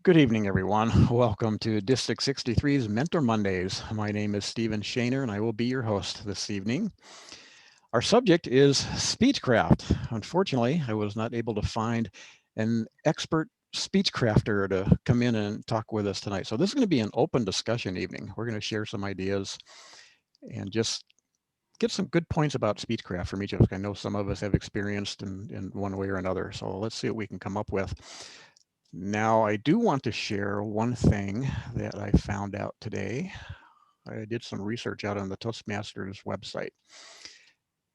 Good evening, everyone. Welcome to District 63's Mentor Mondays. My name is Stephen Shaner, and I will be your host this evening. Our subject is Speechcraft. Unfortunately, I was not able to find an expert speechcrafter to come in and talk with us tonight. So this is going to be an open discussion evening. We're going to share some ideas and just get some good points about speechcraft from each of us. I know some of us have experienced in one way or another. So let's see what we can come up with. Now, I do want to share one thing that I found out today. I did some research out on the Toastmasters website,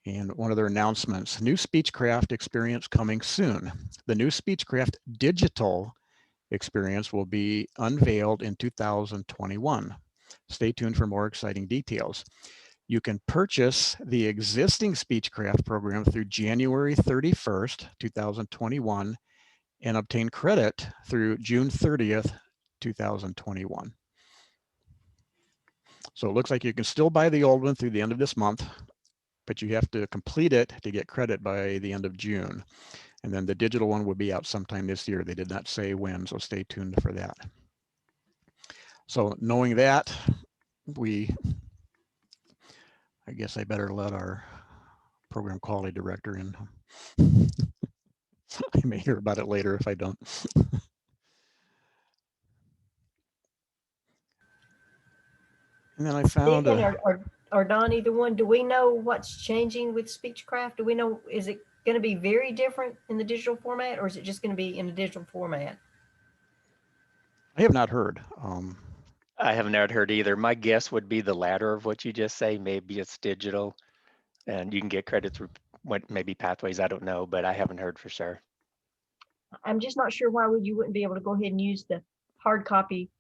and one of their announcements, new Speechcraft experience coming soon. The new Speechcraft digital experience will be unveiled in 2021. Stay tuned for more exciting details. You can purchase the existing Speechcraft program through January 31st, 2021, and obtain credit through June 30th, 2021. So it looks like you can still buy the old one through the end of this month, but you have to complete it to get credit by the end of June. And then the digital one will be out sometime this year. They did not say when, so stay tuned for that. So knowing that, I guess I better let our program quality director in. I may hear about it later if I don't. And then I found Stephen or Don, either one, do we know what's changing with Speechcraft? Do we know, is it going to be very different in the digital format, or is it just going to be in the digital format? I have not heard. I have not heard either. My guess would be the latter of what you just say. Maybe it's digital and you can get credit through what maybe pathways. I don't know, but I haven't heard for sure. I'm just not sure why you wouldn't be able to go ahead and use the hard copy,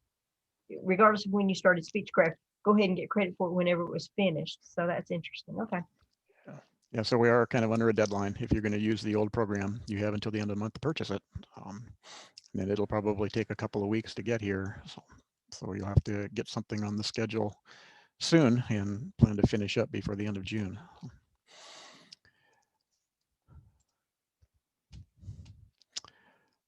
regardless of when you started Speechcraft. Go ahead and get credit for it whenever it was finished. So that's interesting. Okay. Yeah, so we are kind of under a deadline. If you're going to use the old program, you have until the end of the month to purchase it. And then it'll probably take a couple of weeks to get here. So you'll have to get something on the schedule soon and plan to finish up before the end of June.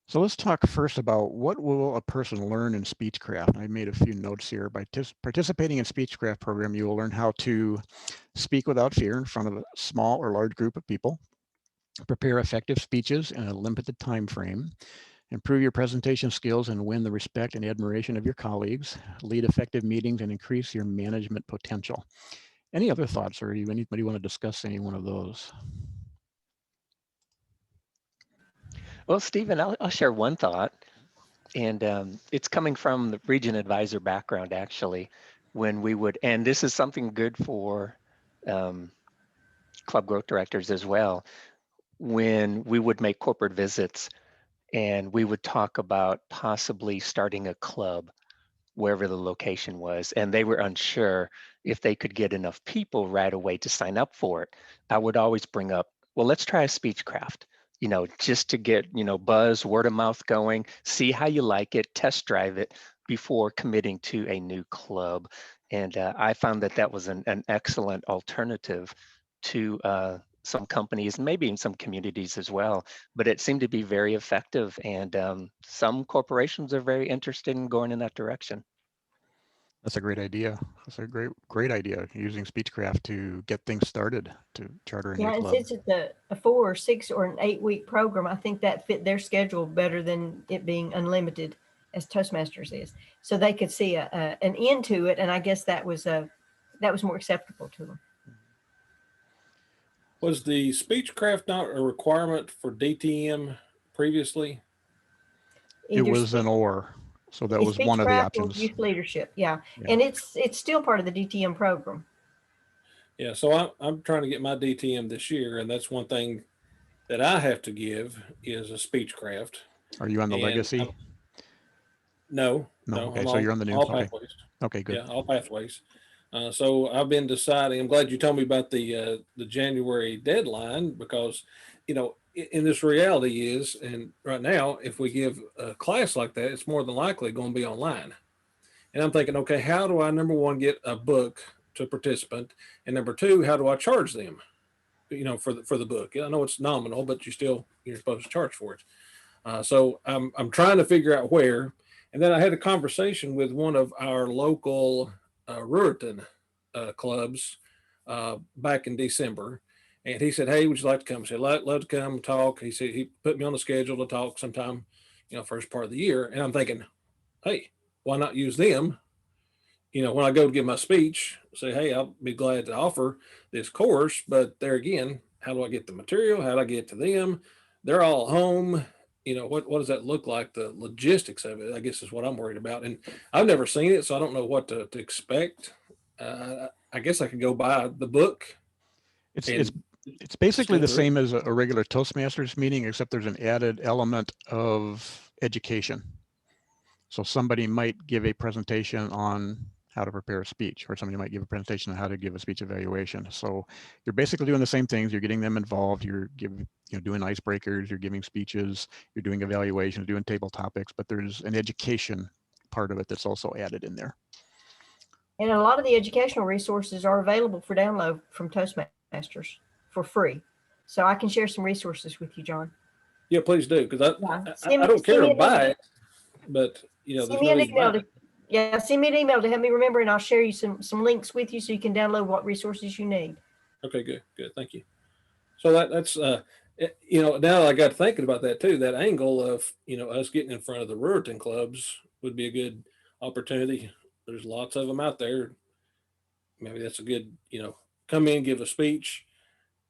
So let's talk first about what will a person learn in Speechcraft. I made a few notes here. By participating in Speechcraft program, you will learn how to speak without fear in front of a small or large group of people, prepare effective speeches in a limited time frame, improve your presentation skills and win the respect and admiration of your colleagues, lead effective meetings, and increase your management potential. Any other thoughts, or anybody want to discuss any one of those? Well, Stephen, I'll share one thought, and it's coming from the region advisor background, actually, when we would, and this is something good for club growth directors as well, when we would make corporate visits and we would talk about possibly starting a club wherever the location was, and they were unsure if they could get enough people right away to sign up for it. I would always bring up, well, let's try a Speechcraft, just to get, buzz, word of mouth going, see how you like it, test drive it before committing to a new club. And I found that that was an excellent alternative to some companies, maybe in some communities as well, but it seemed to be very effective. And some corporations are very interested in going in that direction. That's a great idea. That's a great idea, using Speechcraft to get things started to charter a new Yeah, and club. since it's a 4 or 6 or an 8 week program, I think that fit their schedule better than it being unlimited as Toastmasters is. So they could see an end to it, and I guess that was more acceptable to them. Was the Speechcraft not a requirement for DTM previously? It Either was an or, so that was one of the Speechcraft or options. youth leadership, yeah. Yeah. And it's still part of the DTM program. Yeah, so I'm trying to get my DTM this year, and that's one thing that I have to give is a Speechcraft. Are you on the And legacy? No. Okay, I'm so you're on the new. all Okay. pathways. Okay, good. Yeah, all pathways. So I've been deciding. I'm glad you told me about the January deadline, because in this reality is, and right now, if we give a class like that, it's more than likely going to be online. And I'm thinking, okay, how do I, number one, get a book to a participant, and number two, how do I charge them? For the book. I know it's nominal, but you're supposed to charge for it. So I'm trying to figure out where. And then I had a conversation with one of our local Ruritan clubs back in December. And he said, "Hey, would you like to come?" I said, "Love to come talk." He said he put me on the schedule to talk sometime, first part of the year. And I'm thinking, hey, why not use them? When I go to give my speech, say, hey, I'll be glad to offer this course. But there again, how do I get the material? How do I get to them? They're all home. What does that look like? The logistics of it, I guess, is what I'm worried about. And I've never seen it, so I don't know what to expect. I guess I could go buy the book. It's basically the same as a regular Toastmasters meeting, except there's an added element of education. So somebody might give a presentation on how to prepare a speech, or somebody might give a presentation on how to give a speech evaluation. So you're basically doing the same things. You're getting them involved. You're doing icebreakers. You're giving speeches. You're doing evaluations, doing table topics. But there's an education part of it that's also added in there. And a lot of the educational resources are available for download from Toastmasters for free. So I can share some resources with you, John. Yeah, please do, because I don't care to buy it, but there's no reason to buy it. Send me an email to help me remember, and I'll share you some links with you so you can download what resources you need. Okay, good, thank you. So that's now I got thinking about that too. That angle of us getting in front of the Ruritan clubs would be a good opportunity. There's lots of them out there. Maybe that's a good come in, give a speech.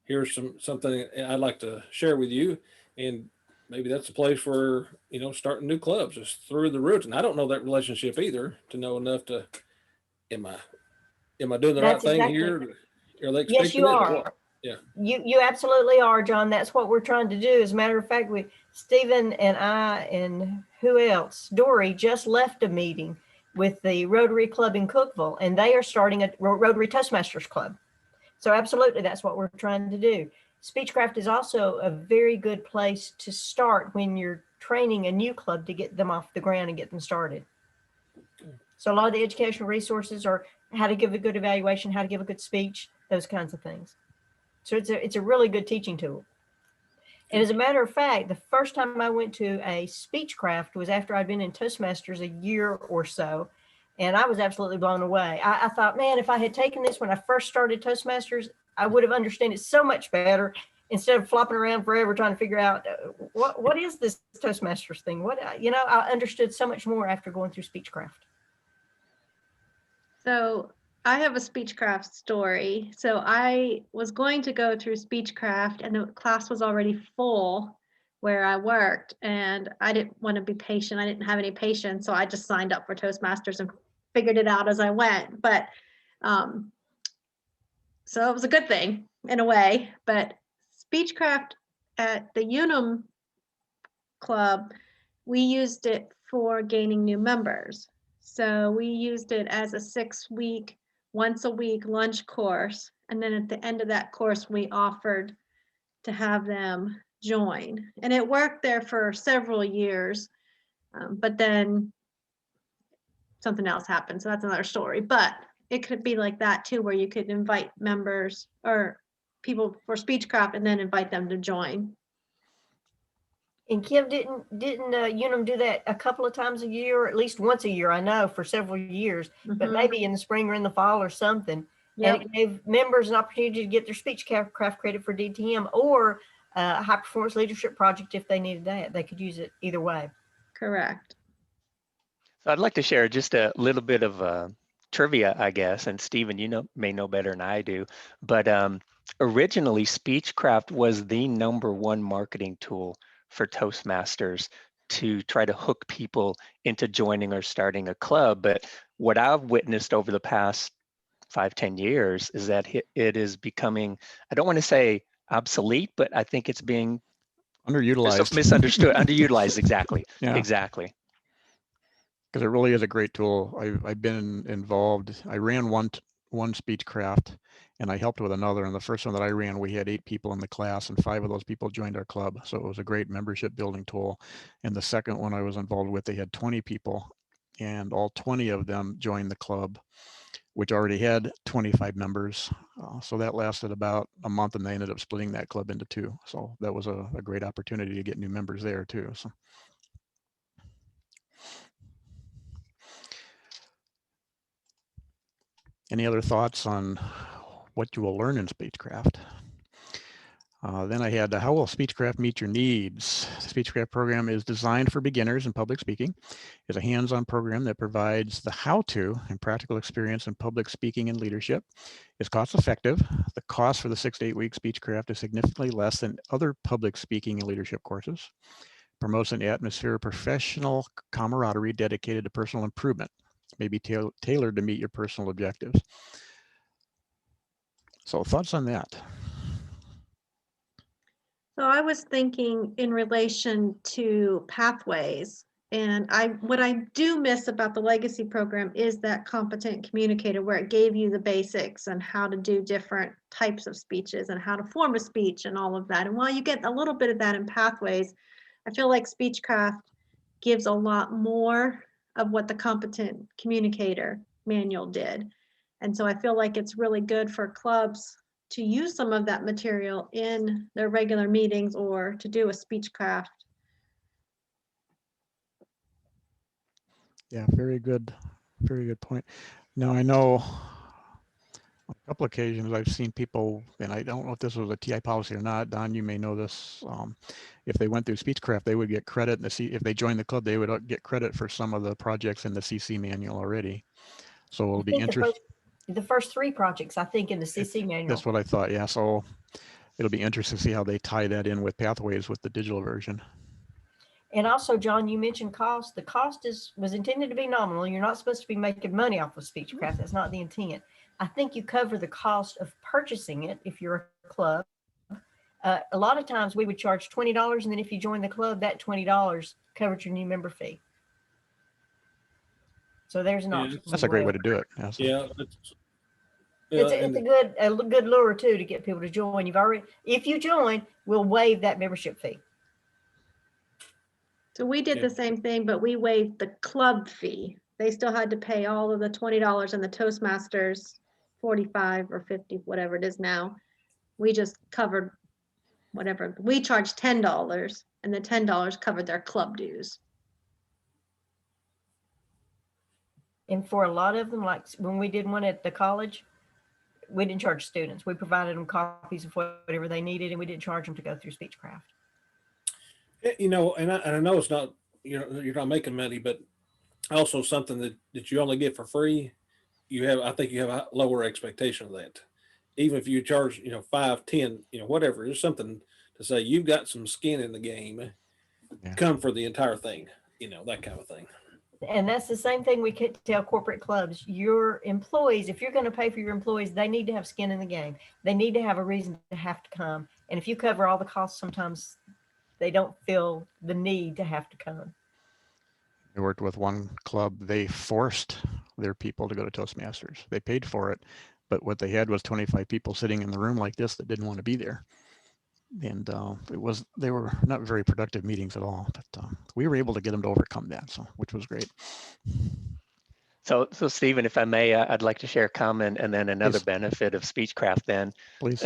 Here's something I'd like to share with you, and maybe that's a place for starting new clubs just through the Ruritan. I don't know that relationship either to know enough to am I doing the right thing here? Are they expecting yes, you are. Yeah. You absolutely are, John. That's what we're trying to do. As a matter of fact, Stephen and I and who else? Dory just left a meeting with the Rotary Club in Cookeville, and they are starting a Rotary Toastmasters Club. So absolutely, that's what we're trying to do. Speechcraft is also a very good place to start when you're training a new club to get them off the ground and get them started. So a lot of the educational resources are how to give a good evaluation, how to give a good speech, those kinds of things. So it's a really good teaching tool. And as a matter of fact, the first time I went to a Speechcraft was after I'd been in Toastmasters a year or so. And I was absolutely blown away. I thought, man, if I had taken this when I first started Toastmasters, I would have understood it so much better instead of flopping around forever trying to figure out what is this Toastmasters thing? I understood so much more after going through Speechcraft. So I have a Speechcraft story. So I was going to go through Speechcraft and the class was already full where I worked, and I didn't want to be patient. I didn't have any patience. So I just signed up for Toastmasters and figured it out as I went. But so it was a good thing in a way. But Speechcraft at the Unum Club, we used it for gaining new members. So we used it as a 6-week, once a week lunch course. And then at the end of that course, we offered to have them join. And it worked there for several years. But then something else happened. So that's another story. But it could be like that too, where you could invite members or people for Speechcraft and then invite them to join. And Kim, didn't Unum do that a couple of times a year, or at least once a year? I know for several years, but maybe in the spring or in the fall or something. Yep. And it gave members an opportunity to get their Speechcraft credit for DTM or a high performance leadership project if they needed that. They could use it either way. Correct. So I'd like to share just a little bit of trivia, I guess, and Stephen, may know better than I do, but originally Speechcraft was the #1 marketing tool for Toastmasters to try to hook people into joining or starting a club. But what I've witnessed over the past 5-10 years is that it is becoming, I don't want to say obsolete, but I think it's being underutilized, misunderstood, underutilized. Exactly. Yeah. Exactly. Because it really is a great tool. I've been involved. I ran one Speechcraft, and I helped with another. And the first one that I ran, we had 8 people in the class, and 5 of those people joined our club. So it was a great membership building tool. And the second one I was involved with, they had 20 people, and all 20 of them joined the club, which already had 25 members. So that lasted about a month, and they ended up splitting that club into 2. So that was a great opportunity to get new members there too. So. Any other thoughts on what you will learn in Speechcraft? Then I had, how will Speechcraft meet your needs? The Speechcraft program is designed for beginners in public speaking. It's a hands-on program that provides the how-to and practical experience in public speaking and leadership. It's cost-effective. The cost for the 6 to 8 week Speechcraft is significantly less than other public speaking and leadership courses. Promotes an atmosphere of professional camaraderie dedicated to personal improvement. May be tailored to meet your personal objectives. So thoughts on that? So I was thinking in relation to pathways, and what I do miss about the legacy program is that competent communicator, where it gave you the basics and how to do different types of speeches and how to form a speech and all of that. And while you get a little bit of that in pathways, I feel like Speechcraft gives a lot more of what the competent communicator manual did. And so I feel like it's really good for clubs to use some of that material in their regular meetings or to do a Speechcraft. Yeah, very good point. Now I know on a couple occasions I've seen people, and I don't know if this was a TI policy or not, Don, you may know this, if they went through Speechcraft, they would get credit, if they joined the club, they would get credit for some of the projects in the CC manual already. So it'll be interesting. The first 3 projects, I think, in the CC manual. That's what I thought, yeah. So it'll be interesting to see how they tie that in with Pathways with the digital version. And also, John, you mentioned cost. The cost was intended to be nominal. You're not supposed to be making money off of Speechcraft. That's not the intent. I think you cover the cost of purchasing it if you're a club. A lot of times we would charge $20, and then if you join the club, that $20 covered your new member fee. So there's an option. That's a great way to do it. Yeah. It's a good lure too to get people to join. If you join, we'll waive that membership fee. So we did the same thing, but we waived the club fee. They still had to pay all of the $20 and the Toastmasters 45 or 50, whatever it is now. We just covered whatever. We charged $10 and the $10 covered their club dues. And for a lot of them, like when we did one at the college, we didn't charge students. We provided them copies of whatever they needed, and we didn't charge them to go through Speechcraft. You know, and I know it's not, you're not making money, but also something that you only get for free. I think you have a lower expectation of that. Even if you charge, 5, 10, whatever, there's something to say you've got some skin in the game. Yeah. Come for the entire thing, that kind of thing. And that's the same thing we could tell corporate clubs. Your employees, if you're going to pay for your employees, they need to have skin in the game. They need to have a reason to have to come. And if you cover all the costs, sometimes they don't feel the need to have to come. We worked with one club. They forced their people to go to Toastmasters. They paid for it, but what they had was 25 people sitting in the room like this that didn't want to be there. And they were not very productive meetings at all, but we were able to get them to overcome that, which was great. So Stephen, if I may, I'd like to share a comment and then another benefit of Speechcraft then. Please.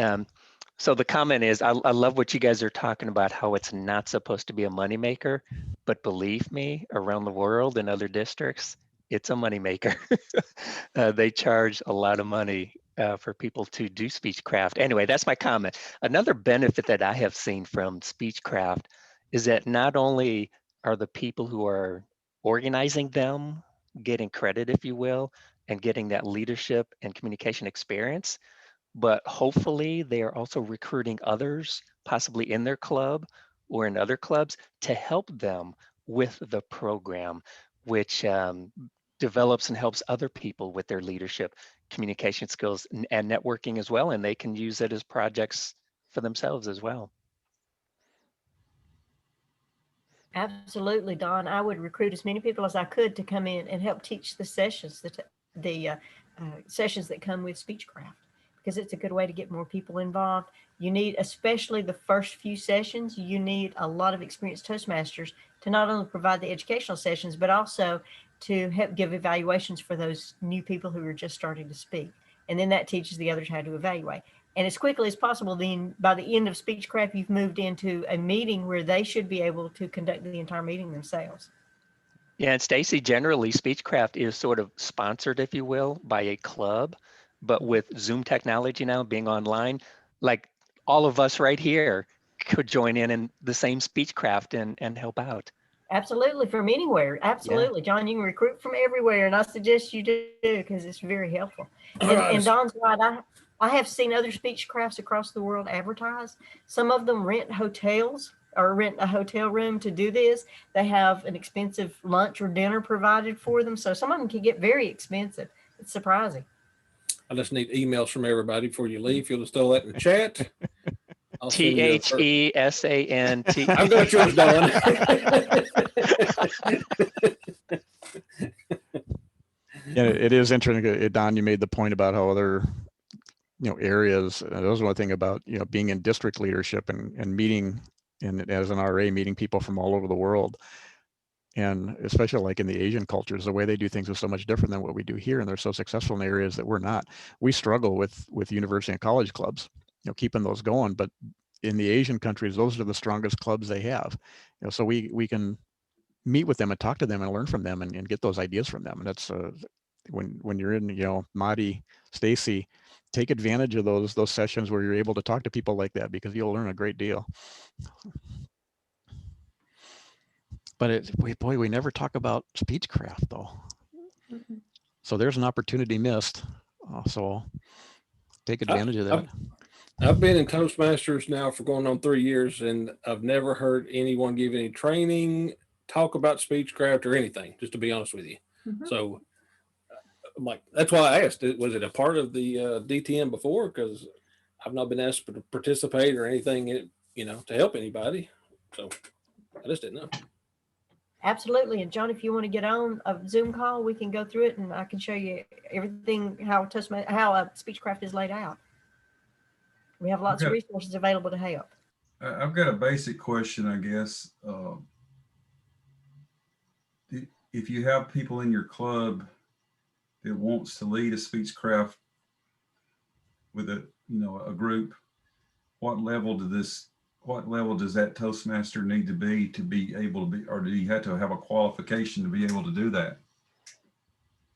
So the comment is, I love what you guys are talking about, how it's not supposed to be a moneymaker, but believe me, around the world in other districts, it's a moneymaker. They charge a lot of money for people to do Speechcraft. Anyway, that's my comment. Another benefit that I have seen from Speechcraft is that not only are the people who are organizing them getting credit, if you will, and getting that leadership and communication experience, but hopefully they are also recruiting others, possibly in their club or in other clubs, to help them with the program, which develops and helps other people with their leadership, communication skills, and networking as well, and they can use it as projects for themselves as well. Absolutely, Don. I would recruit as many people as I could to come in and help teach the sessions, the sessions that come with Speechcraft, because it's a good way to get more people involved. You need, especially the first few sessions, you need a lot of experienced Toastmasters to not only provide the educational sessions, but also to help give evaluations for those new people who are just starting to speak. And then that teaches the others how to evaluate. And as quickly as possible, then by the end of Speechcraft, you've moved into a meeting where they should be able to conduct the entire meeting themselves. Yeah, and Stacy, generally Speechcraft is sort of sponsored, if you will, by a club, but with Zoom technology now being online, like all of us right here could join in the same Speechcraft and help out. Absolutely, from anywhere. Absolutely. John, you can recruit from everywhere, and I suggest you do because it's very helpful. All And, right. and Don's right. I have seen other speech crafts across the world advertised. Some of them rent hotels or rent a hotel room to do this. They have an expensive lunch or dinner provided for them. So some of them can get very expensive. It's surprising. I just need emails from everybody before you leave. If you'll just throw that in the chat. I'll send you a THESANT. I've got yours, Don. Yeah, it is interesting. Don, you made the point about how other, areas. That was one thing about, being in district leadership and meeting, and as an RA, meeting people from all over the world. And especially like in the Asian cultures, the way they do things is so much different than what we do here. And they're so successful in areas that we're not. We struggle with university and college clubs, keeping those going. But in the Asian countries, those are the strongest clubs they have. So we can meet with them and talk to them and learn from them and get those ideas from them. And that's when you're in, Madi, Stacy, take advantage of those sessions where you're able to talk to people like that, because you'll learn a great deal. But we never talk about Speechcraft though. Mm-hmm. So there's an opportunity missed. So take advantage of that. I've been in Toastmasters now for going on 3 years, and I've never heard anyone give any training, talk about Speechcraft or anything, just to be honest with you. Mm-hmm. So I'm like, that's why I asked, was it a part of the DTM before? Because I've not been asked to participate or anything, to help anybody. So I just didn't know. Absolutely. And John, if you want to get on a Zoom call, we can go through it and I can show you everything, how Speechcraft is laid out. We have lots of resources available to help. I've got a basic question, I guess. If you have people in your club that wants to lead a Speechcraft with a group, what level does that Toastmaster need to be able to be, or do you have to have a qualification to be able to do that?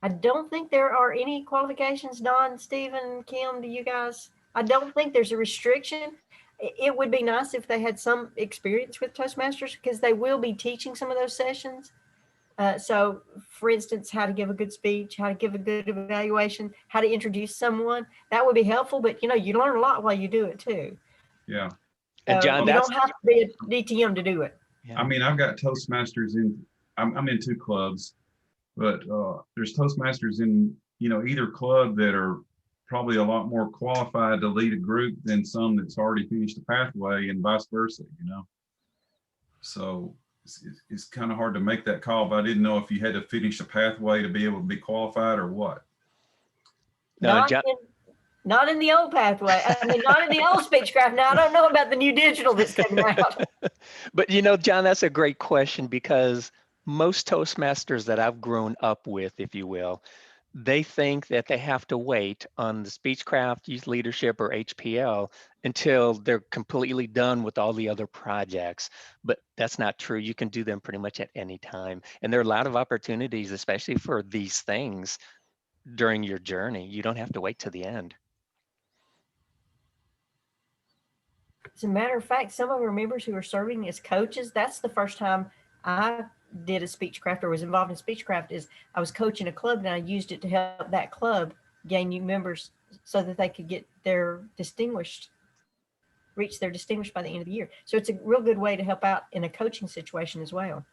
I don't think there are any qualifications, Don, Stephen, Kim, do you guys? I don't think there's a restriction. It would be nice if they had some experience with Toastmasters, because they will be teaching some of those sessions. So for instance, how to give a good speech, how to give a good evaluation, how to introduce someone, that would be helpful, but you learn a lot while you do it too. Yeah. And John, you don't have to be a DTM to do it. Yeah. I mean, I've got Toastmasters I'm in 2 clubs, but there's Toastmasters in, either club that are probably a lot more qualified to lead a group than some that's already finished the pathway, and vice versa, So it's kind of hard to make that call, but I didn't know if you had to finish a pathway to be able to be qualified or what. No, Not in the old pathway. I mean, not in the old Speechcraft. Now, I don't know about the new digital that's coming out. But John, that's a great question, because most Toastmasters that I've grown up with, if you will, they think that they have to wait on the Speechcraft, Youth Leadership, or HPL until they're completely done with all the other projects. But that's not true. You can do them pretty much at any time. And there are a lot of opportunities, especially for these things during your journey. You don't have to wait to the end. As a matter of fact, some of our members who are serving as coaches, that's the first time I did a Speechcraft or was involved in Speechcraft, is I was coaching a club and I used it to help that club gain new members so that they could get reach their distinguished by the end of the year. So it's a real good way to help out in a coaching situation as well.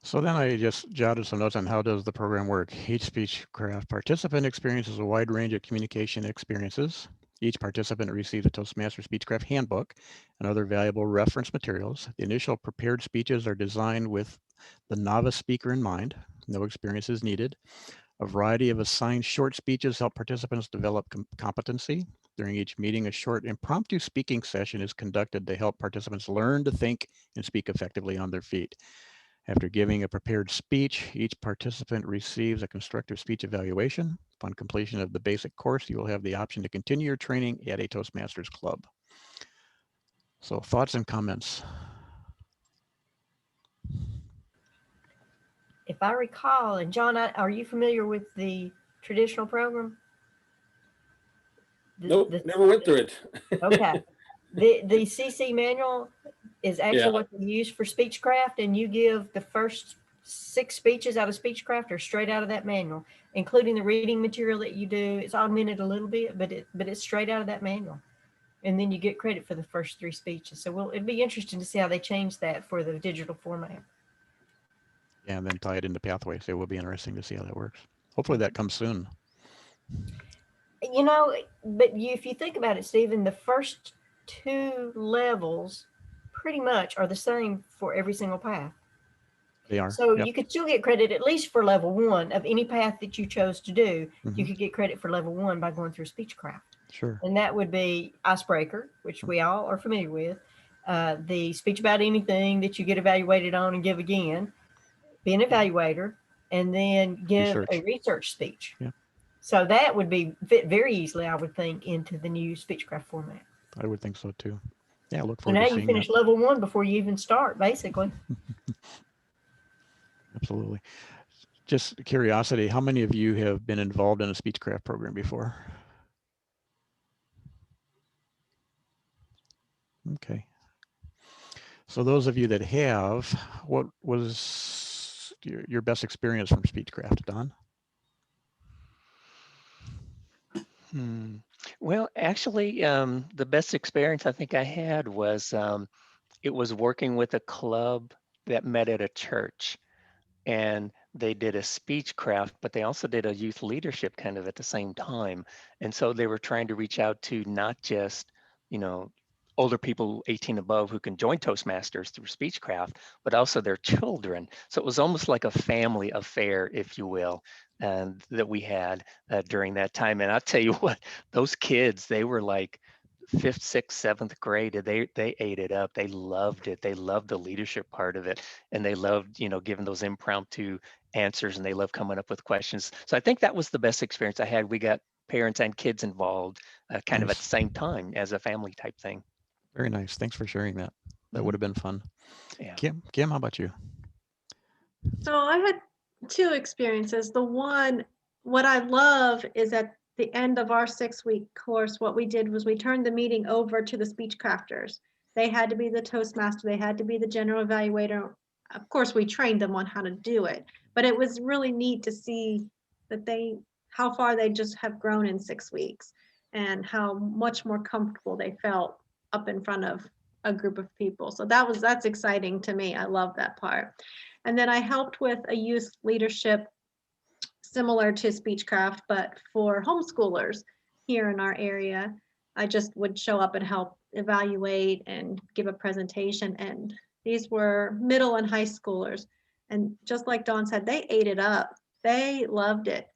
So then I just jotted some notes on how does the program work. Each Speechcraft participant experiences a wide range of communication experiences. Each participant receives a Toastmaster Speechcraft handbook and other valuable reference materials. The initial prepared speeches are designed with the novice speaker in mind. No experience is needed. A variety of assigned short speeches help participants develop competency. During each meeting, a short impromptu speaking session is conducted to help participants learn to think and speak effectively on their feet. After giving a prepared speech, each participant receives a constructive speech evaluation. Upon completion of the basic course, you will have the option to continue your training at a Toastmasters club. So thoughts and comments? If I recall, and John, are you familiar with the traditional program? Nope, never went through it. Okay. The CC manual is actually what they use for Speechcraft, and you give the first 6 speeches out of Speechcraft are straight out of that manual, including the reading material that you do. It's augmented a little bit, but it's straight out of that manual. And then you get credit for the first 3 speeches. So it'd be interesting to see how they change that for the digital format. Yeah, and then tie it into pathways. It will be interesting to see how that works. Hopefully that comes soon. You know, but if you think about it, Stephen, the first 2 levels pretty much are the same for every single path. They are. So you could still get credit at least for level 1 of any path that you chose to do. You could get credit for level 1 by going through Speechcraft. Sure. And that would be Icebreaker, which we all are familiar with. The speech about anything that you get evaluated on and give again, be an evaluator, and then give a research speech. Yeah. So that would be fit very easily, I would think, into the new Speechcraft format. I would think so too. Yeah, look So forward now to seeing you finish that. level 1 before you even start, basically. Absolutely. Just curiosity, how many of you have been involved in a Speechcraft program before? Okay. So those of you that have, what was your best experience from Speechcraft, Don? Well, actually, the best experience I think I had was it was working with a club that met at a church, and they did a Speechcraft, but they also did a youth leadership kind of at the same time. And so they were trying to reach out to not just, older people 18 above who can join Toastmasters through Speechcraft, but also their children. So it was almost like a family affair, if you will, and that we had during that time. And I'll tell you what, those kids, they were like 5th, 6th, 7th grade. They ate it up. They loved it. They loved the leadership part of it, and they loved, giving those impromptu answers, and they loved coming up with questions. So I think that was the best experience I had. We got parents and kids involved kind of at the same time as a family type thing. Very nice. Thanks for sharing that. That would have been fun. Yeah. Kim, how about you? So I had 2 experiences. The one, what I love is at the end of our 6-week course, what we did was we turned the meeting over to the speech crafters. They had to be the Toastmaster. They had to be the general evaluator. Of course, we trained them on how to do it, but it was really neat to see that how far they just have grown in 6 weeks and how much more comfortable they felt up in front of a group of people. So that's exciting to me. I love that part. And then I helped with a youth leadership similar to Speechcraft, but for homeschoolers here in our area. I just would show up and help evaluate and give a presentation. And these were middle and high schoolers. And just like Dawn said, they ate it up. They loved it.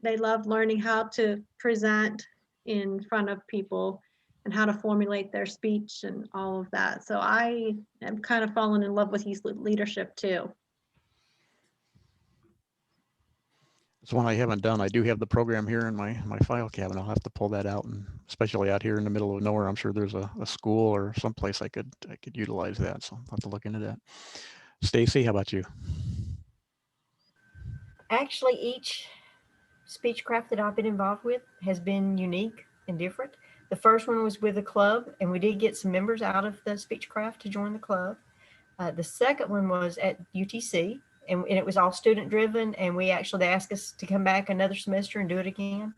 They loved learning how to present in front of people and how to formulate their speech and all of that. So I am kind of fallen in love with youth leadership too. It's one I haven't done. I do have the program here in my file cabinet. I'll have to pull that out, and especially out here in the middle of nowhere, I'm sure there's a school or someplace I could utilize that. So I'll have to look into that. Stacy, how about you? Actually, each Speechcraft that I've been involved with has been unique and different. The first one was with a club, and we did get some members out of the Speechcraft to join the club. The second one was at UTC, and it was all student driven, and they asked us to come back another semester and do it again.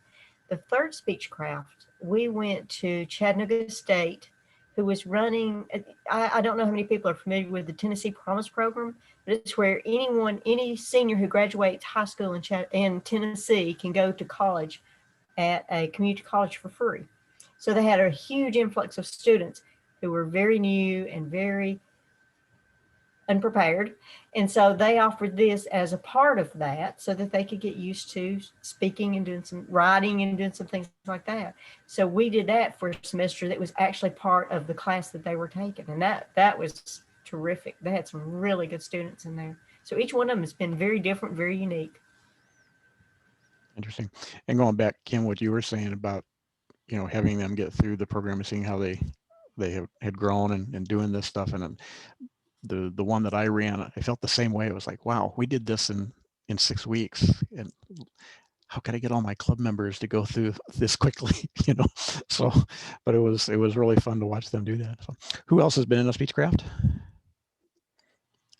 The third Speechcraft, we went to Chattanooga State, who was running, I don't know how many people are familiar with the Tennessee Promise Program, but it's where any senior who graduates high school in Tennessee can go to college at a community college for free. So they had a huge influx of students who were very new and very unprepared. And so they offered this as a part of that so that they could get used to speaking and doing some writing and doing some things like that. So we did that for a semester that was actually part of the class that they were taking. And that was terrific. They had some really good students in there. So each one of them has been very different, very unique. Interesting. And going back, Kim, what you were saying about, you know, having them get through the program and seeing how they had grown and doing this stuff. And the one that I ran, I felt the same way. It was like, wow, we did this in 6 weeks. And how could I get all my club members to go through this quickly? You know, so, but it was really fun to watch them do that. So, who else has been in a Speechcraft?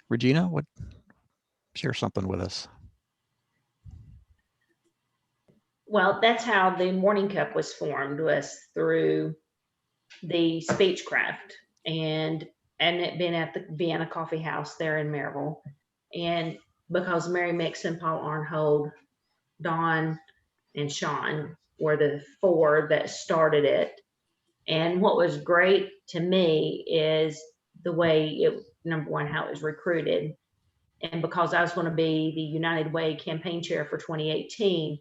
Regina, share something with us. Well, that's how the Morning Cup was formed, was through the Speechcraft, and it been at the Vienna Coffee House there in Maryville. And because Mary Mixon, Paul Arnhold, Don, and Sean were the 4 that started it. And what was great to me is the way it, number one, how it was recruited. And because I was going to be the United Way campaign chair for 2018,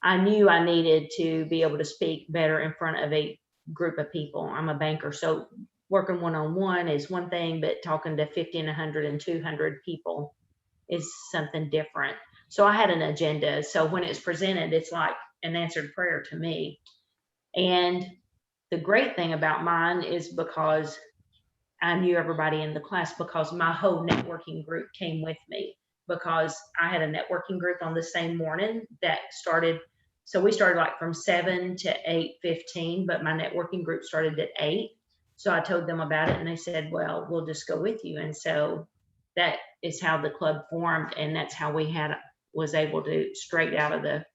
I knew I needed to be able to speak better in front of a group of people. I'm a banker, so working one-on-one is one thing, but talking to 50 and 100 and 200 people is something different. So I had an agenda. So when it's presented, it's like an answered prayer to me. And the great thing about mine is because I knew everybody in the class, because my whole networking group came with me, because I had a networking group on the same morning that started. So we started like from 7 to 8:15, but my networking group started at 8. So I told them about it and they said, well, we'll just go with you. And so that is how the club formed. And that's how we was able to straight out of the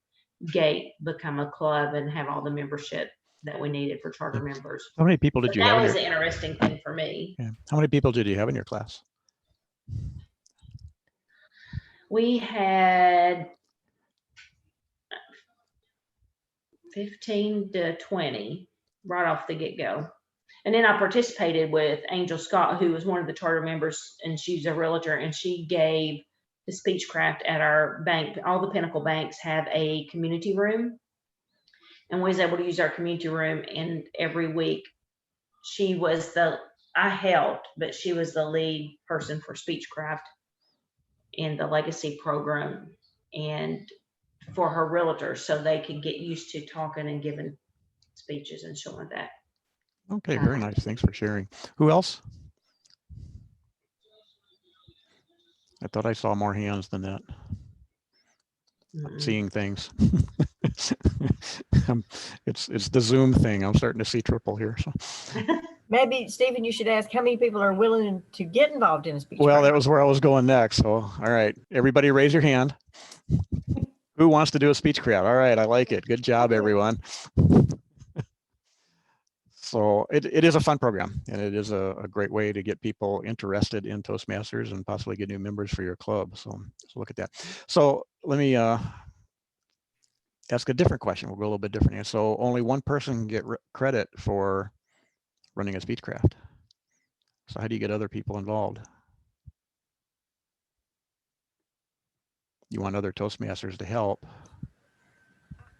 gate become a club and have all the membership that we needed for charter members. How many people did you have? That was an interesting thing for me. Yeah. How many people did you have in your class? We had 15 to 20 right off the get-go. And then I participated with Angel Scott, who was one of the charter members, and she's a realtor, and she gave the Speechcraft at our bank. All the Pinnacle banks have a community room, and we was able to use our community room. And every week I helped, but she was the lead person for Speechcraft in the legacy program and for her realtors, so they could get used to talking and giving speeches and showing that. Okay, very nice. Thanks for sharing. Who else? I thought I saw more hands than that. I'm seeing things. It's the Zoom thing. I'm starting to see triple here. So. Maybe, Stephen, you should ask how many people are willing to get involved in a speech. Well, that was where I was going next. So, all right, everybody raise your hand. Who wants to do a Speechcraft? All right, I like it. Good job, everyone. So it is a fun program, and it is a great way to get people interested in Toastmasters and possibly get new members for your club. So look at that. So let me ask a different question. We'll go a little bit different here. So only one person can get credit for running a Speechcraft. So how do you get other people involved? You want other Toastmasters to help.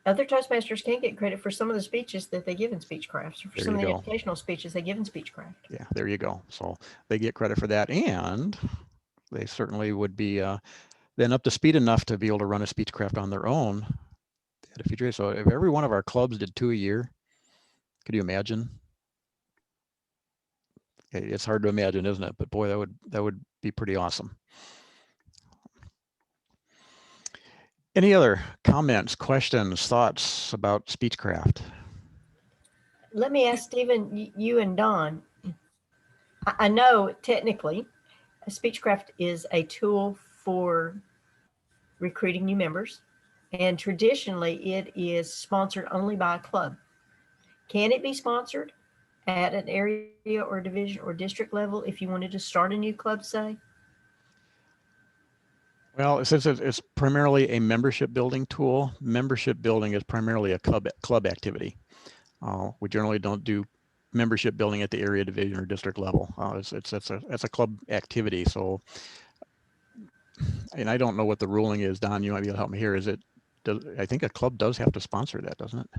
Other Toastmasters can get credit for some of the speeches that they give in Speechcraft, or for some of the educational speeches they give in Speechcraft. Yeah, there you go. So they get credit for that, and they certainly would be then up to speed enough to be able to run a Speechcraft on their own at a future. So if every one of our clubs did 2 a year, could you imagine? It's hard to imagine, isn't it? But boy, that would be pretty awesome. Any other comments, questions, thoughts about Speechcraft? Let me ask Stephen, you and Don. I know technically a Speechcraft is a tool for recruiting new members, and traditionally it is sponsored only by a club. Can it be sponsored at an area or division or district level if you wanted to start a new club, say? Well, since it's primarily a membership building tool, membership building is primarily a club activity. We generally don't do membership building at the area, division, or district level. It's a club activity. So, and I don't know what the ruling is. Don, you might be able to help me here. I think a club does have to sponsor that, doesn't it?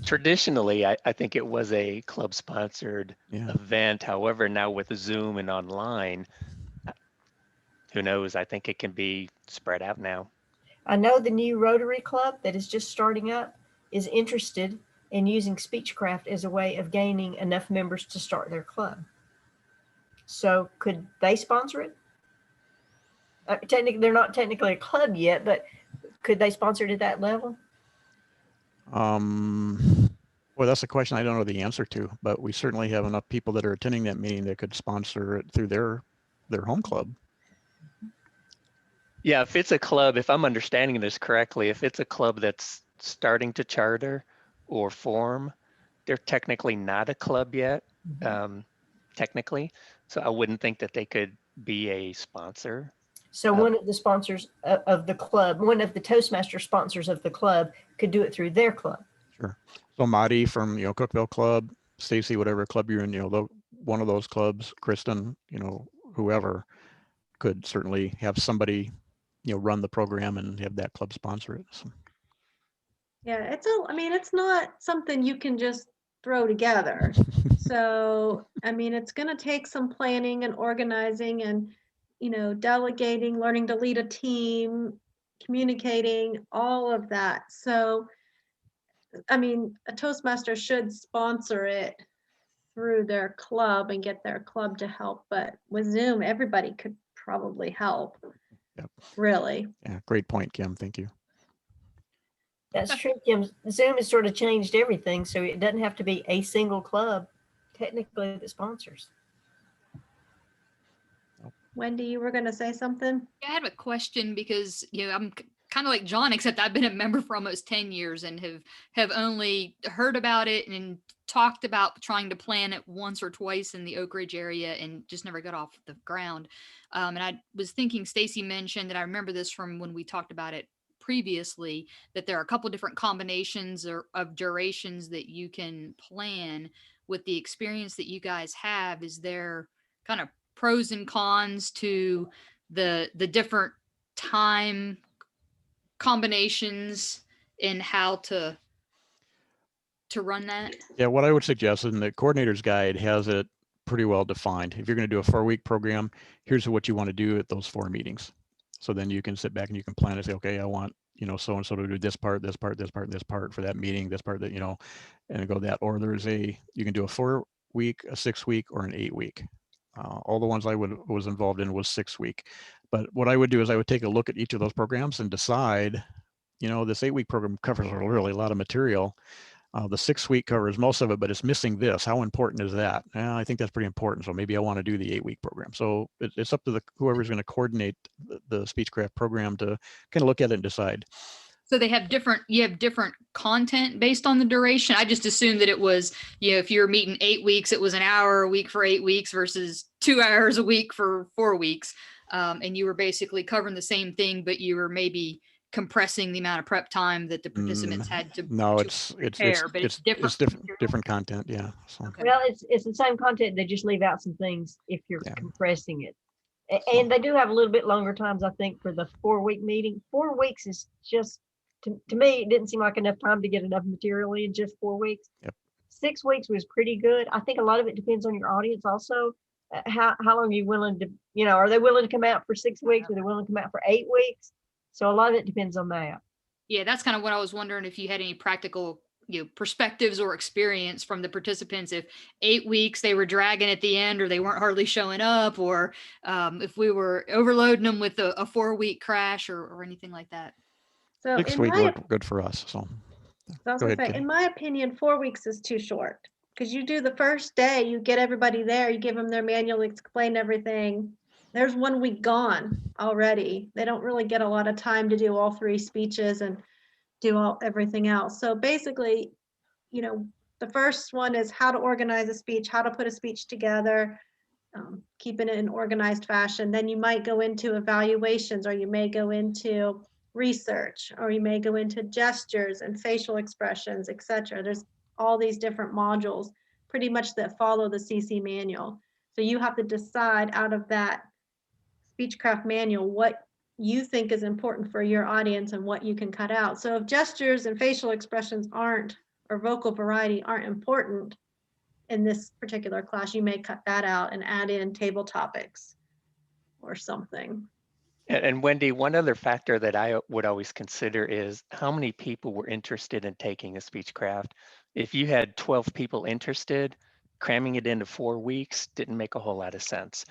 Traditionally, I think it was a club sponsored Yeah. event. However, now with Zoom and online, who knows? I think it can be spread out now. I know the new Rotary Club that is just starting up is interested in using Speechcraft as a way of gaining enough members to start their club. So could they sponsor it? Technically, they're not technically a club yet, but could they sponsor it at that level? Well, that's a question I don't know the answer to, but we certainly have enough people that are attending that meeting that could sponsor it through their home club. Yeah, if it's a club, if I'm understanding this correctly, if it's a club that's starting to charter or form, they're technically not a club yet, technically. So I wouldn't think that they could be a sponsor. So one of the sponsors of the club, one of the Toastmaster sponsors of the club could do it through their club. Sure. So Marty from, Cookville Club, Stacy, whatever club you're in, one of those clubs, Kristen, whoever could certainly have somebody, run the program and have that club sponsor it. So. Yeah, it's not something you can just throw together. So, it's going to take some planning and organizing and, delegating, learning to lead a team, communicating, all of that. So, a Toastmaster should sponsor it through their club and get their club to help. But with Zoom, everybody could probably help. Yep. Really. Yeah, great point, Kim. Thank you. That's true, Kim. Zoom has sort of changed everything, so it doesn't have to be a single club, technically, that sponsors. Wendy, you were going to say something? I had a question because, I'm kind of like John, except I've been a member for almost 10 years and have only heard about it and talked about trying to plan it once or twice in the Oak Ridge area and just never got off the ground. And I was thinking, Stacy mentioned that I remember this from when we talked about it previously, that there are a couple different combinations of durations that you can plan. With the experience that you guys have, is there kind of pros and cons to the different time combinations and how to run that? Yeah, what I would suggest, and the coordinator's guide has it pretty well defined. If you're going to do a 4-week program, here's what you want to do at those 4 meetings. So then you can sit back and you can plan and say, okay, I want, so-and-so to do this part, this part, this part, this part for that meeting, this part, that, and go that. Or you can do a 4-week, a 6-week, or an 8-week. All the ones I was involved in was 6-week. But what I would do is I would take a look at each of those programs and decide, this 8-week program covers really a lot of material. The 6-week covers most of it, but it's missing this. How important is that? I think that's pretty important. So maybe I want to do the 8-week program. So it's up to whoever's going to coordinate the Speechcraft program to kind of look at it and decide. So you have different content based on the duration. I just assumed that it was, if you're meeting 8 weeks, it was an hour a week for 8 weeks versus 2 hours a week for 4 weeks. And you were basically covering the same thing, but you were maybe compressing the amount of prep time that the participants had to prepare, but it's different content. Yeah. So. Okay. Well, it's the same content. They just leave out some things if you're compressing it. And they do have a little bit longer times, I think, for the 4-week meeting. 4 weeks is just, to me, it didn't seem like enough time to get enough material in just 4 weeks. Yep. 6 weeks was pretty good. I think a lot of it depends on your audience also. How long are you willing to, are they willing to come out for 6 weeks? Are they willing to come out for 8 weeks? So a lot of it depends on that. Yeah, that's kind of what I was wondering, if you had any practical perspectives or experience from the participants, if 8 weeks they were dragging at the end or they weren't hardly showing up, or if we were overloading them with a 4-week crash or anything like that. So 6 weeks worked good for us. So I was going to say, in my opinion, 4 weeks is too short, because you do the first day, you get everybody there, you give them their manual, explain everything. There's 1 week gone already. They don't really get a lot of time to do all 3 speeches and do everything else. So basically, the first one is how to organize a speech, how to put a speech together, keeping it in organized fashion. Then you might go into evaluations, or you may go into research, or you may go into gestures and facial expressions, etc. There's all these different modules pretty much that follow the CC manual. So you have to decide out of that Speechcraft manual what you think is important for your audience and what you can cut out. So if gestures and facial expressions aren't or vocal variety aren't important in this particular class, you may cut that out and add in table topics or something. And Wendy, one other factor that I would always consider is how many people were interested in taking a Speechcraft. If you had 12 people interested, cramming it into 4 weeks didn't make a whole lot of sense.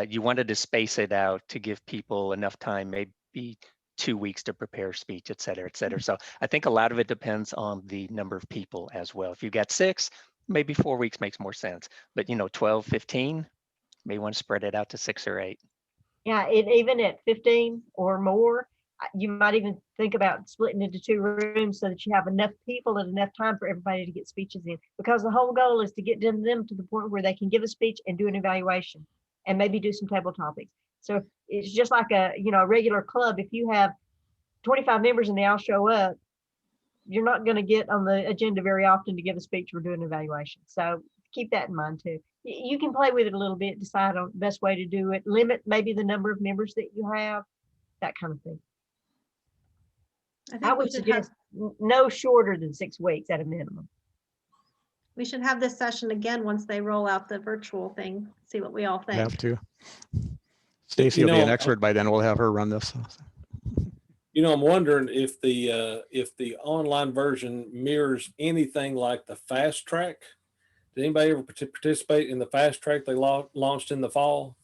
You wanted to space it out to give people enough time, maybe 2 weeks to prepare speech, et cetera, et cetera. So I think a lot of it depends on the number of people as well. If you've got 6, maybe 4 weeks makes more sense. But 12, 15, may want to spread it out to 6 or 8. Yeah, even at 15 or more, you might even think about splitting into 2 rooms so that you have enough people and enough time for everybody to get speeches in. Because the whole goal is to get them to the point where they can give a speech and do an evaluation and maybe do some table topics. So it's just like a regular club. If you have 25 members and they all show up, you're not going to get on the agenda very often to give a speech or do an evaluation. So keep that in mind too. You can play with it a little bit, decide on the best way to do it, limit maybe the number of members that you have, that kind of thing. I would suggest no shorter than 6 weeks at a minimum. We should have this session again once they roll out the virtual thing, see what we all think. Have to. Stacy will be an expert by then. We'll have her run this. I'm wondering if the online version mirrors anything like the fast track. Did anybody ever participate in the fast track they launched in the fall?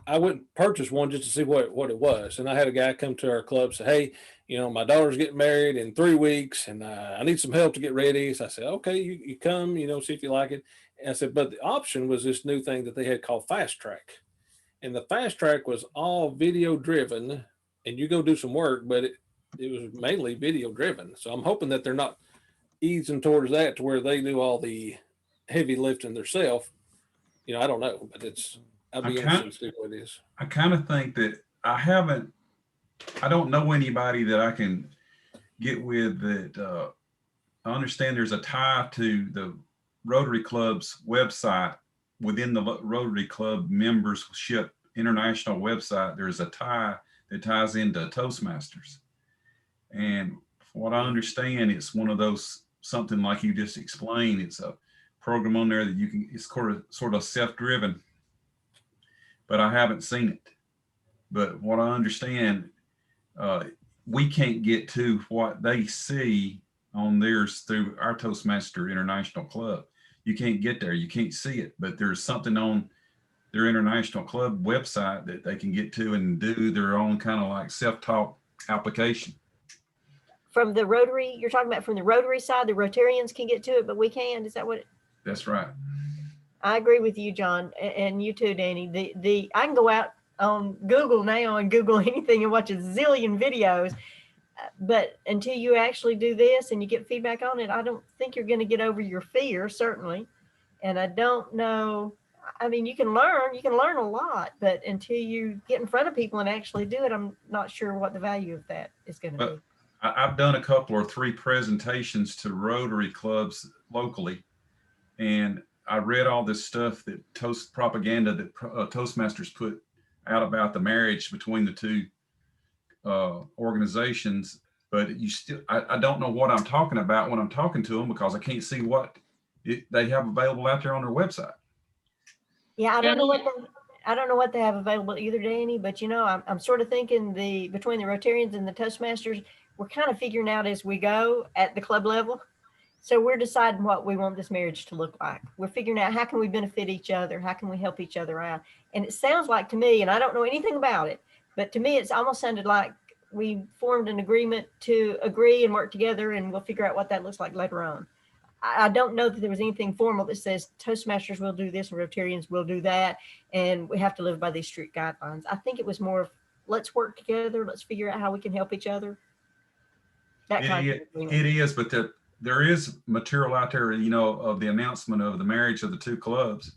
I went and purchased one just to see what it was. And I had a guy come to our club, say, hey, my daughter's getting married in 3 weeks and I need some help to get ready. So I said, okay, you come, see if you like it. And I said, but the option was this new thing that they had called fast track. And the fast track was all video driven, and you go do some work, but it was mainly video driven. So I'm hoping that they're not easing towards that to where they do all the heavy lifting themselves. I don't know, but I'd be interested to see what it is. I kind of think that I don't know anybody that I can get with that. I understand there's a tie to the Rotary Club's website. Within the Rotary Club membership international website, there's a tie that ties into Toastmasters. And from what I understand, it's one of those, something like you just explained. It's a program on there that you can, it's sort of self-driven, but I haven't seen it. But what I understand, we can't get to what they see on theirs through our Toastmaster International Club. You can't get there, you can't see it, but there's something on their International Club website that they can get to and do their own kind of like self-taught application. From the Rotary, you're talking about from the Rotary side, the Rotarians can get to it, but we can't. Is that what? That's right. I agree with you, John, and you too, Danny. I can go out on Google now and Google anything and watch a zillion videos, but until you actually do this and you get feedback on it, I don't think you're going to get over your fear, certainly. And I don't know. I mean, you can learn a lot, but until you get in front of people and actually do it, I'm not sure what the value of that is going to be. I've done a couple or 3 presentations to Rotary clubs locally, and I read all this stuff that propaganda that Toastmasters put out about the marriage between the 2 organizations, but I don't know what I'm talking about when I'm talking to them because I can't see what they have available out there on their website. Yeah, I don't know what they have available either, Danny, but I'm sort of thinking between the Rotarians and the Toastmasters, we're kind of figuring out as we go at the club level. So we're deciding what we want this marriage to look like. We're figuring out how can we benefit each other? How can we help each other out? And it sounds like to me, and I don't know anything about it, but to me, it's almost sounded like we formed an agreement to agree and work together, and we'll figure out what that looks like later on. I don't know that there was anything formal that says Toastmasters will do this and Rotarians will do that, and we have to live by these strict guidelines. I think it was more of let's work together, let's figure out how we can help each other. That kind of agreement. It is, but there is material out there, of the announcement of the marriage of the 2 clubs,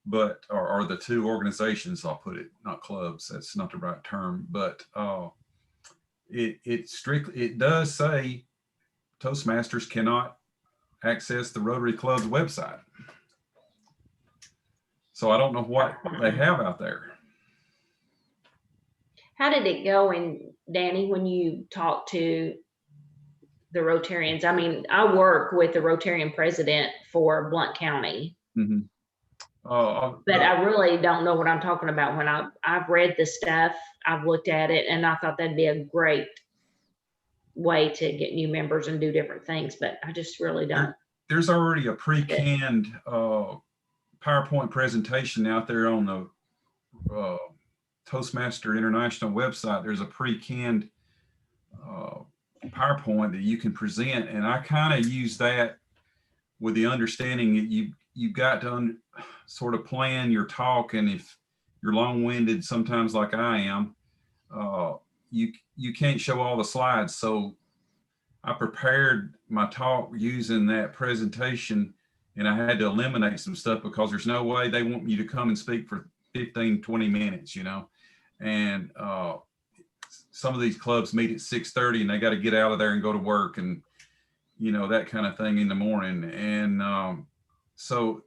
but or the 2 organizations. I'll put it, not clubs. That's not the right term, but it does say Toastmasters cannot access the Rotary Club's website. So I don't know what they have out there. How did it go, Danny, when you talked to the Rotarians. I mean, I work with the Rotarian president for Blount County, Mm-hmm. but I really don't know what I'm talking about. When I've read the stuff, I've looked at it, and I thought that'd be a great way to get new members and do different things, but I just really don't. There's already a pre-canned PowerPoint presentation out there on the Toastmaster International website. There's a pre-canned PowerPoint that you can present, and I kind of use that with the understanding that you've got to sort of plan your talk, and if you're long-winded sometimes like I am, you can't show all the slides. So I prepared my talk using that presentation, and I had to eliminate some stuff because there's no way they want you to come and speak for 15, 20 minutes, you know. And some of these clubs meet at 6:30 and they got to get out of there and go to work, and you know, that kind of thing in the morning. And so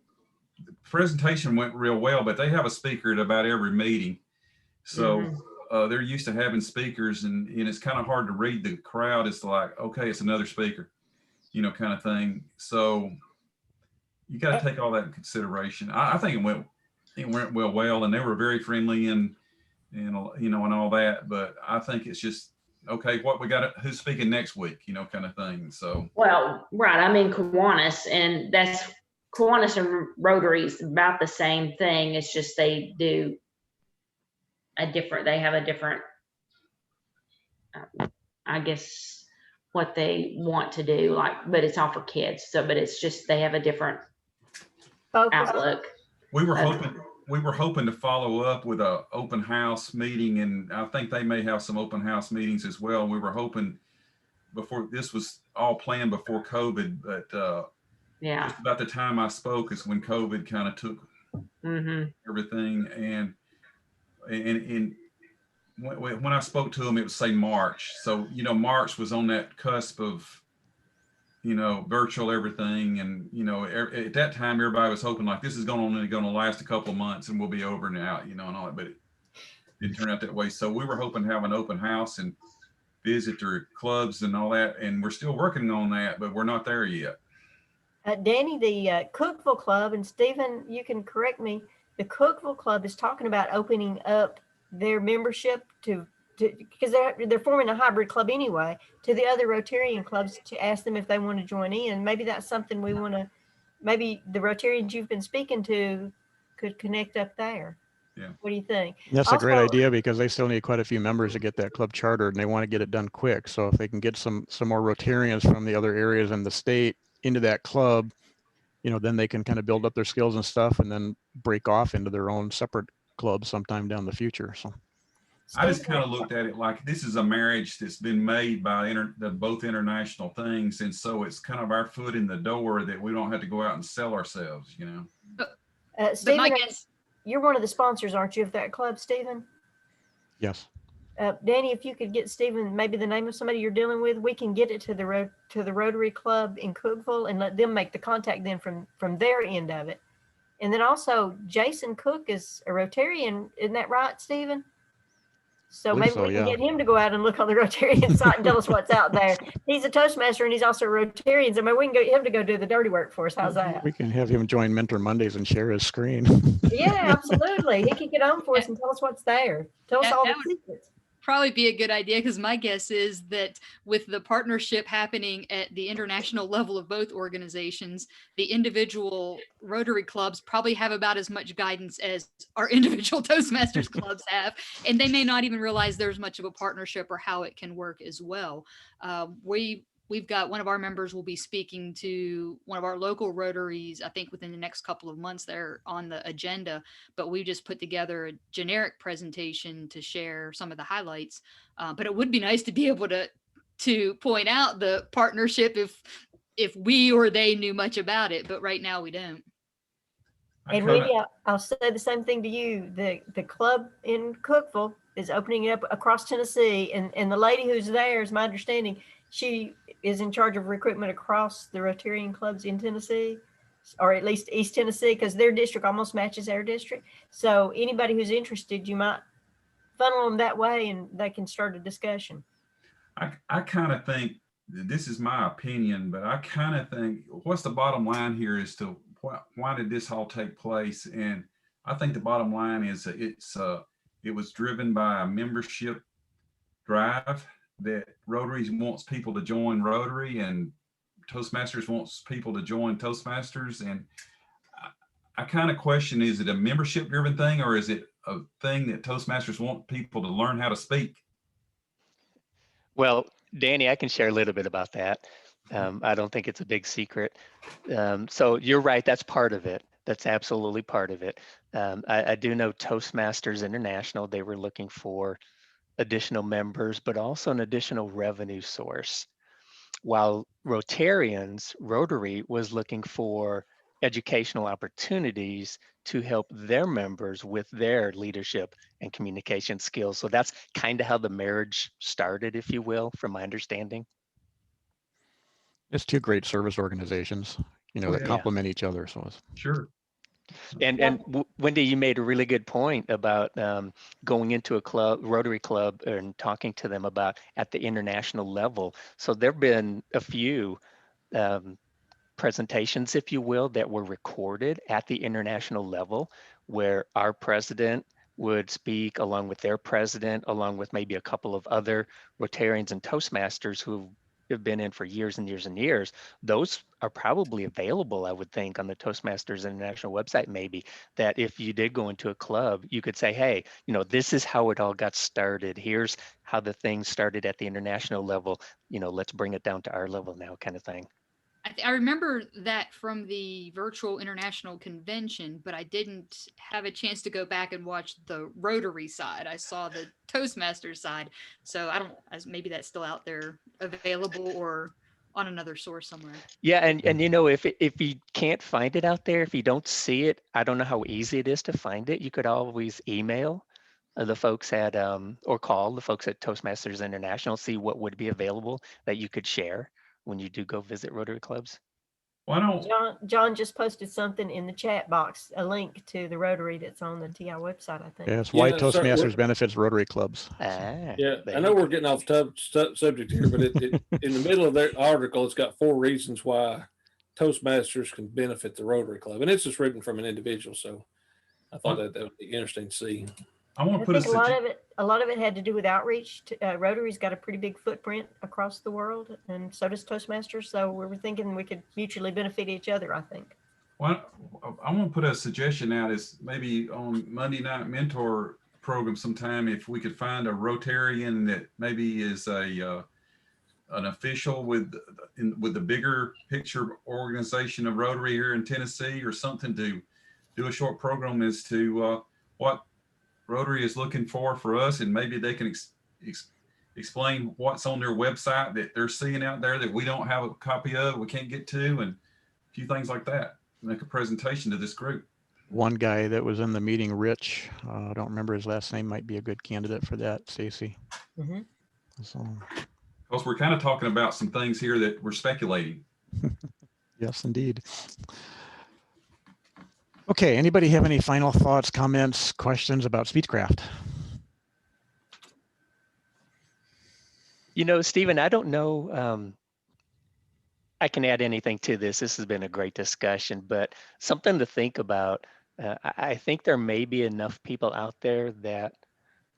the presentation went real well, but they have a speaker at about every meeting. So they're used to having speakers, and it's kind of hard to read the crowd. It's like, okay, it's another speaker, you know, kind of thing. So you got to take all that in consideration. I think it went well, and they were very friendly and you know, and all that. But I think it's just, okay, what we got, who's speaking next week, you know, kind of thing. So, well, right. I'm in Kiwanis, and that's Kiwanis and Rotary is about the same thing. It's just they do they have a different, I guess, what they want to do, like, but it's all for kids. So, but it's just, they have a different outlook. We were hoping to follow up with a open house meeting, and I think they may have some open house meetings as well. We were hoping before, this was all planned before COVID, but yeah, just about the time I spoke is when COVID kind of took everything. And when I spoke to them, it was say March. So, you know, March was on that cusp of, you know, virtual everything. And, you know, at that time, everybody was hoping like this is only going to last a couple of months and we'll be over and out, you know, and all that, but it didn't turn out that way. So we were hoping to have an open house and visit their clubs and all that. And we're still working on that, but we're not there yet. Danny, the Cookville Club, and Stephen, you can correct me, the Cookville Club is talking about opening up their membership to because they're forming a hybrid club anyway, to the other Rotarian clubs to ask them if they want to join in. Maybe that's something we want to, maybe the Rotarians you've been speaking to could connect up there. Yeah. What do you think? That's a great idea, because they still need quite a few members to get that club chartered, and they want to get it done quick. So if they can get some more Rotarians from the other areas in the state into that club, you know, then they can kind of build up their skills and stuff, and then break off into their own separate clubs sometime down the future. So I just kind of looked at it like this is a marriage that's been made by both international things. And so it's kind of our foot in the door that we don't have to go out and sell ourselves, you know. Stephen, you're one of the sponsors, aren't you, of that club, Stephen? yes. Danny, if you could get Stephen, maybe the name of somebody you're dealing with, we can get it to the Rotary Club in Cookville and let them make the contact then from their end of it. And then also Jason Cook is a Rotarian, isn't that right, Stephen? So maybe we can get him to go out and look on the Rotarian site and tell us what's out there. He's a Toastmaster and he's also a Rotarian. So maybe we can get him to go do the dirty work for us. How's that? We can have him join Mentor Mondays and share his screen. Yeah, absolutely. He can get on for us and tell us what's there. Tell us all the secrets. Probably be a good idea, because my guess is that with the partnership happening at the international level of both organizations, the individual Rotary clubs probably have about as much guidance as our individual Toastmasters clubs have, and they may not even realize there's much of a partnership or how it can work as well. We've got one of our members will be speaking to one of our local Rotaries, I think within the next couple of months. They're on the agenda, but we just put together a generic presentation to share some of the highlights. But it would be nice to be able to point out the partnership if we or they knew much about it, but right now we don't. And maybe I'll say the same thing to you. The club in Cookville is opening up across Tennessee, and the lady who's there, is my understanding, she is in charge of recruitment across the Rotarian clubs in Tennessee, or at least East Tennessee, because their district almost matches our district. So anybody who's interested, you might funnel them that way and they can start a discussion. I kind of think this is my opinion, but I kind of think what's the bottom line here is to why did this all take place? And I think the bottom line is it was driven by a membership drive that Rotary wants people to join Rotary, and Toastmasters wants people to join Toastmasters. And I kind of question, is it a membership driven thing, or is it a thing that Toastmasters want people to learn how to speak? Well, Danny, I can share a little bit about that. I don't think it's a big secret. So you're right, that's part of it. That's absolutely part of it. I do know Toastmasters International, they were looking for additional members, but also an additional revenue source. While Rotary was looking for educational opportunities to help their members with their leadership and communication skills. So that's kind of how the marriage started, if you will, from my understanding. It's two great service organizations, you know, Oh, that yeah. complement each other. So it's, Sure. And Wendy, you made a really good point about going into a club, Rotary Club, and talking to them about at the international level. So there've been a few presentations, if you will, that were recorded at the international level, where our president would speak along with their president, along with maybe a couple of other Rotarians and Toastmasters who have been in for years and years and years. Those are probably available, I would think, on the Toastmasters International website, maybe, that if you did go into a club, you could say, hey, you know, this is how it all got started. Here's how the thing started at the international level. You know, let's bring it down to our level now, kind of thing. I remember that from the virtual international convention, but I didn't have a chance to go back and watch the Rotary side. I saw the Toastmasters side. So I don't, maybe that's still out there available or on another source somewhere. Yeah, and you know, if you can't find it out there, if you don't see it, I don't know how easy it is to find it. You could always email the folks at or call the folks at Toastmasters International, see what would be available that you could share when you do go visit Rotary clubs. Why don't John just posted something in the chat box, a link to the Rotary that's on the TI website, I think. yeah, it's why Yeah, so Toastmasters benefits Rotary clubs. Ah, Yeah, there I know you we're go. getting off subject here, but in the middle of their article, it's got 4 reasons why Toastmasters can benefit the Rotary Club, and it's just written from an individual. So I thought that would be interesting to see. I want I to put think a lot of it had to do with outreach. Rotary's got a pretty big footprint across the world, and so does Toastmasters. So we were thinking we could mutually benefit each other, I think. Well, I want to put a suggestion out is maybe on Monday Night Mentor program sometime, if we could find a Rotarian that maybe is an official with the bigger picture organization of Rotary here in Tennessee or something, to do a short program as to what Rotary is looking for us, and maybe they can explain what's on their website that they're seeing out there that we don't have a copy of, we can't get to, and a few things like that. Make a presentation to this group. One guy that was in the meeting, Rich, I don't remember his last name, might be a good candidate for that, Stacy. Mm-hmm. So, Because we're kind of talking about some things here that we're speculating. yes, indeed. Okay, anybody have any final thoughts, comments, questions about Speechcraft? You know, Stephen, I don't know I can add anything to this. This has been a great discussion, but something to think about. I think there may be enough people out there that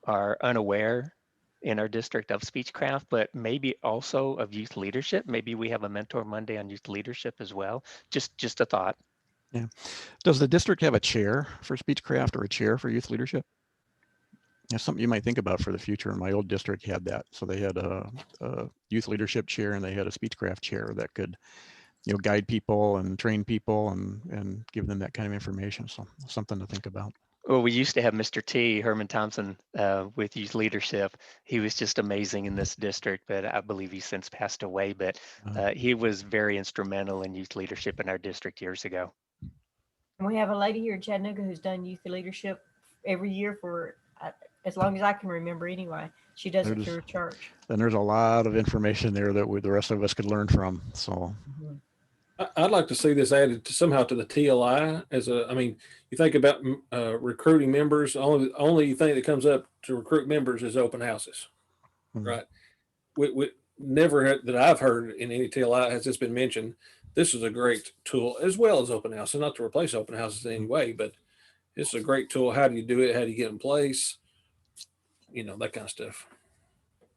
are unaware in our district of Speechcraft, but maybe also of youth leadership. Maybe we have a Mentor Monday on youth leadership as well. Just a thought. Yeah. Does the district have a chair for Speechcraft or a chair for youth leadership? That's something you might think about for the future. My old district had that. So they had a youth leadership chair and they had a Speechcraft chair that could, you know, guide people and train people and give them that kind of information. So something to think about. Well, we used to have Mr. T, Herman Thompson, with youth leadership. He was just amazing in this district, but I believe he's since passed away. But he was very instrumental in youth leadership in our district years ago. And we have a lady here in Chattanooga who's done youth leadership every year for as long as I can remember anyway. She does it through her church. And there's a lot of information there that the rest of us could learn from. So I'd like to see this added somehow to the TLI as I mean, you think about recruiting members, only thing that comes up to recruit members is open houses, right? never that I've heard in any TLI has this been mentioned. This is a great tool as well as open house, and not to replace open houses in any way, but it's a great tool. How do you do it? How do you get in place? You know, that kind of stuff.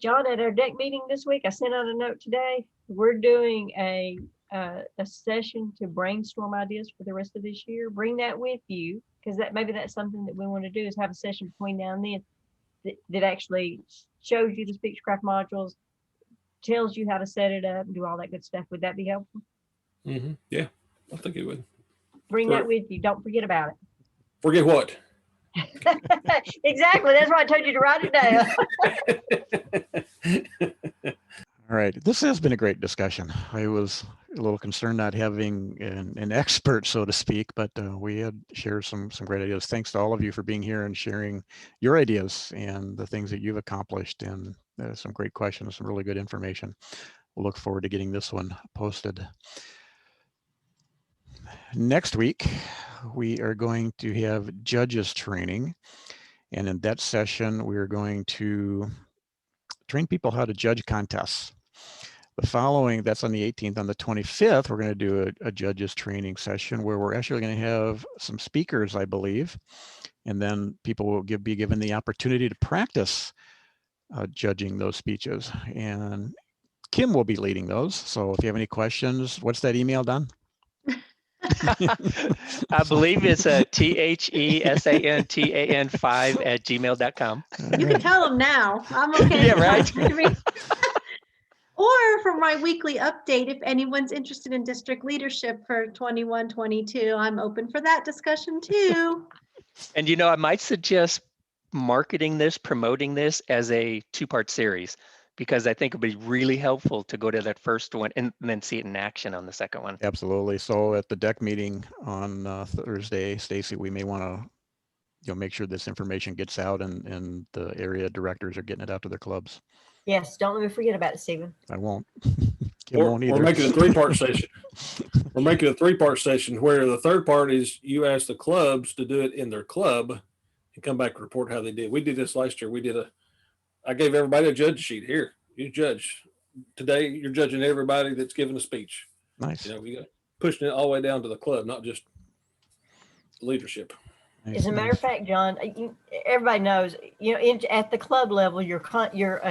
John, at our deck meeting this week, I sent out a note today. We're doing a session to brainstorm ideas for the rest of this year. Bring that with you, because maybe that's something that we want to do, is have a session between now and then that actually shows you the Speechcraft modules, tells you how to set it up, and do all that good stuff. Would that be helpful? Mm-hmm. Yeah, I think it would. Bring that with you. Don't forget about it. Forget what? Exactly. That's why I told you to write it down. All right, this has been a great discussion. I was a little concerned not having an expert, so to speak, but we had shared some great ideas. Thanks to all of you for being here and sharing your ideas and the things that you've accomplished, and some great questions, some really good information. We'll look forward to getting this one posted. Next week, we are going to have judges training, and in that session, we are going to train people how to judge contests. The following, that's on the 18th, on the 25th, we're going to do a judges training session where we're actually going to have some speakers, I believe, and then people will be given the opportunity to practice judging those speeches. And Kim will be leading those. So if you have any questions, what's that email, Don? I believe it's THESANTAN5@gmail.com. You can tell them now. I'm okay. Yeah, right. Or for my weekly update, if anyone's interested in district leadership for 21-22, I'm open for that discussion too. And you know, I might suggest marketing this, promoting this as a two-part series, because I think it'd be really helpful to go to that first one and then see it in action on the second one. Absolutely. So at the deck meeting on Thursday, Stacy, we may want to make sure this information gets out, and the area directors are getting it out to their clubs. Yes, don't let me forget about it, Stephen. I won't. Kim won't either. We're making a three-part session. We're making a three-part session where the third part is you ask the clubs to do it in their club and come back and report how they did. We did this last year. I gave everybody a judge sheet. Here, you judge. Today, you're judging everybody that's giving a speech. Nice. You know, we got pushing it all the way down to the club, not just leadership. Nice, As a matter nice. of fact, John, everybody knows, at the club level, your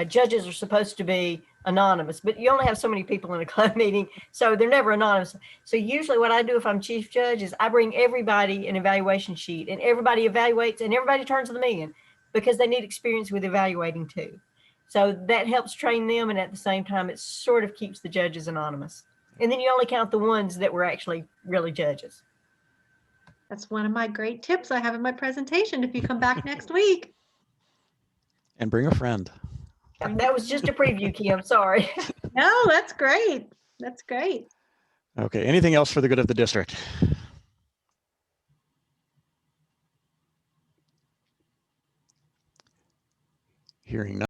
judges are supposed to be anonymous, but you only have so many people in a club meeting, so they're never anonymous. So usually what I do if I'm chief judge is I bring everybody an evaluation sheet, and everybody evaluates, and everybody turns them in, because they need experience with evaluating too. So that helps train them, and at the same time, it sort of keeps the judges anonymous. And then you only count the ones that were actually really judges. That's one of my great tips I have in my presentation if you come back next week. And bring a friend. That was just a preview, Kim. Sorry. No, that's great. That's great. Okay, anything else for the good of the district? Hearing none.